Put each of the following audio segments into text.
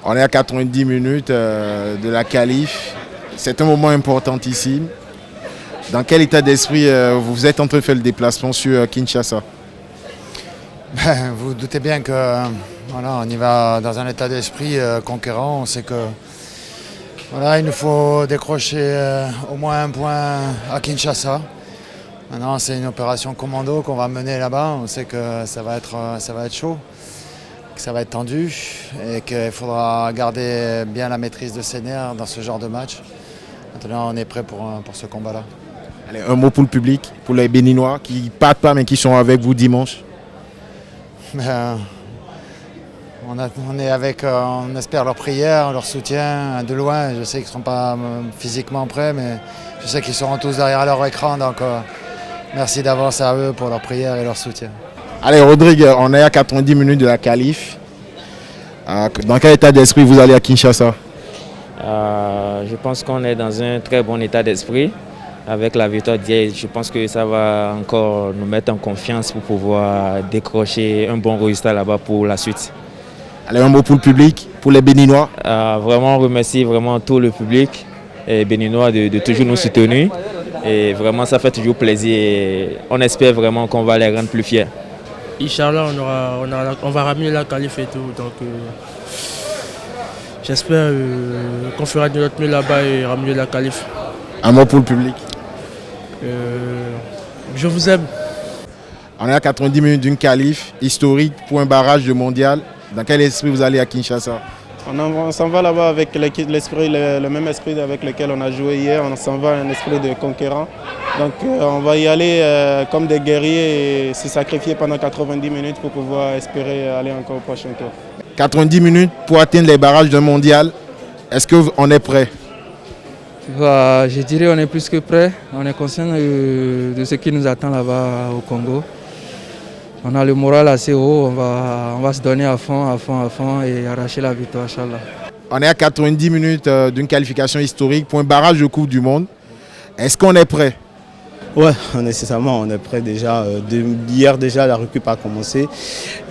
On est à 90 minutes de la qualif. C'est un moment importantissime. Dans quel état d'esprit vous êtes en train de faire le déplacement sur Kinshasa? Vous doutez bien que voilà, on y va dans un état d'esprit conquérant. On sait que voilà, il nous faut décrocher au moins un point à Kinshasa. Maintenant, c'est une opération commando qu'on va mener là-bas. On sait que ça va être chaud, que ça va être tendu et qu'il faudra garder bien la maîtrise de ses nerfs dans ce genre de match. Maintenant, on est prêt pour ce combat-là. Allez, un mot pour le public, pour les Béninois qui ne partent pas mais qui sont avec vous dimanche. On est avec, on espère leur prière, leur soutien de loin. Je sais qu'ils ne seront pas physiquement prêts, mais je sais qu'ils seront tous derrière leur écran. Donc merci d'avance à eux pour leur prière et leur soutien. Allez, Rodrigue, on est à 90 minutes de la qualif. Dans quel état d'esprit vous allez à Kinshasa? Je pense qu'on est dans un très bon état d'esprit. Avec la victoire d'hier, je pense que ça va encore nous mettre en confiance pour pouvoir décrocher un bon résultat là-bas pour la suite. Allez, un mot pour le public, pour les Béninois. Vraiment, on remercie vraiment tout le public et béninois de toujours nous soutenir. Et vraiment, ça fait toujours plaisir. Et on espère vraiment qu'on va les rendre plus fiers. Inch'Allah, on va ramener la qualif et tout. Donc, j'espère qu'on fera de notre mieux là-bas et ramener la qualif. Un mot pour le public. Je vous aime. On est à 90 minutes d'une qualif historique pour un barrage de mondial. Dans quel esprit vous allez à Kinshasa? On s'en va là-bas avec l'esprit, le même esprit avec lequel on a joué hier. On s'en va un esprit de conquérant. Donc on va y aller comme des guerriers et se sacrifier pendant 90 minutes pour pouvoir espérer aller encore au prochain tour. 90 minutes pour atteindre les barrages d'un mondial. Est-ce qu'on est prêt? Je dirais qu'on est plus que prêt. On est conscient de ce qui nous attend là-bas au Congo. On a le moral assez haut, on va se donner à fond et arracher la victoire, Inch'Allah. On est à 90 minutes d'une qualification historique pour un barrage de Coupe du Monde. Est-ce qu'on est prêt? Ouais, nécessairement, on est prêt déjà. Hier déjà, la récup a commencé.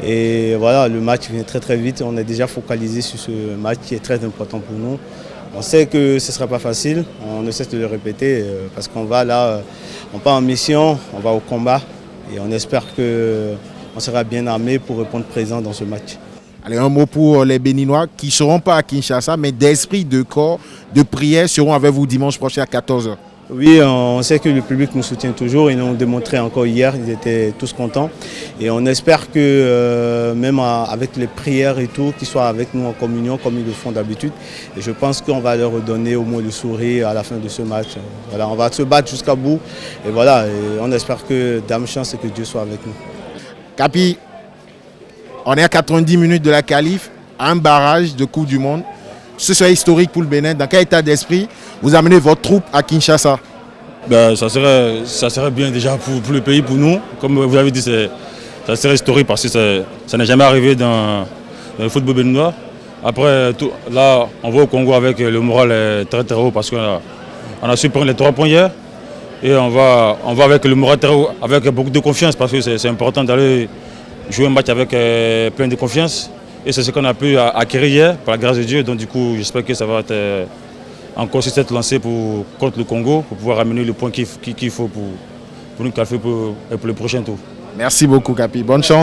Et voilà, le match vient très très vite. On est déjà focalisé sur ce match qui est très important pour nous. On sait que ce ne sera pas facile, on ne cesse de le répéter parce qu'on va là, on part en mission, on va au combat et on espère qu'on sera bien armé pour répondre présent dans ce match. Allez, un mot pour les Béninois qui ne seront pas à Kinshasa, mais d'esprit, de corps, de prière seront avec vous dimanche prochain à 14h. Oui, on sait que le public nous soutient toujours. Ils l'ont démontré encore hier, ils étaient tous contents. Et on espère que même avec les prières et tout, qu'ils soient avec nous en communion comme ils le font d'habitude. Et je pense qu'on va leur redonner au moins le sourire à la fin de ce match. Voilà, on va se battre jusqu'à bout. Et voilà, et on espère que dame chance et que Dieu soit avec nous. Capi, on est à 90 minutes de la qualif, un barrage de Coupe du Monde. Ce serait historique pour le Bénin. Dans quel état d'esprit vous amenez votre troupe à Kinshasa? Ça serait bien déjà pour le pays, pour nous. Comme vous l'avez dit, ça serait historique parce que ça n'est jamais arrivé dans le football béninois. Après, là, on va au Congo avec le moral très très haut parce qu'on a su prendre les 3 points hier. Et on va avec le moral très haut, avec beaucoup de confiance parce que c'est important d'aller jouer un match avec plein de confiance. Et c'est ce qu'on a pu acquérir hier, par la grâce de Dieu. Donc du coup, j'espère que ça va être encore sur cette lancée contre le Congo, pour pouvoir ramener le point qu'il faut pour nous qualifier pour le prochain tour. Merci beaucoup, Capi. Bonne chance.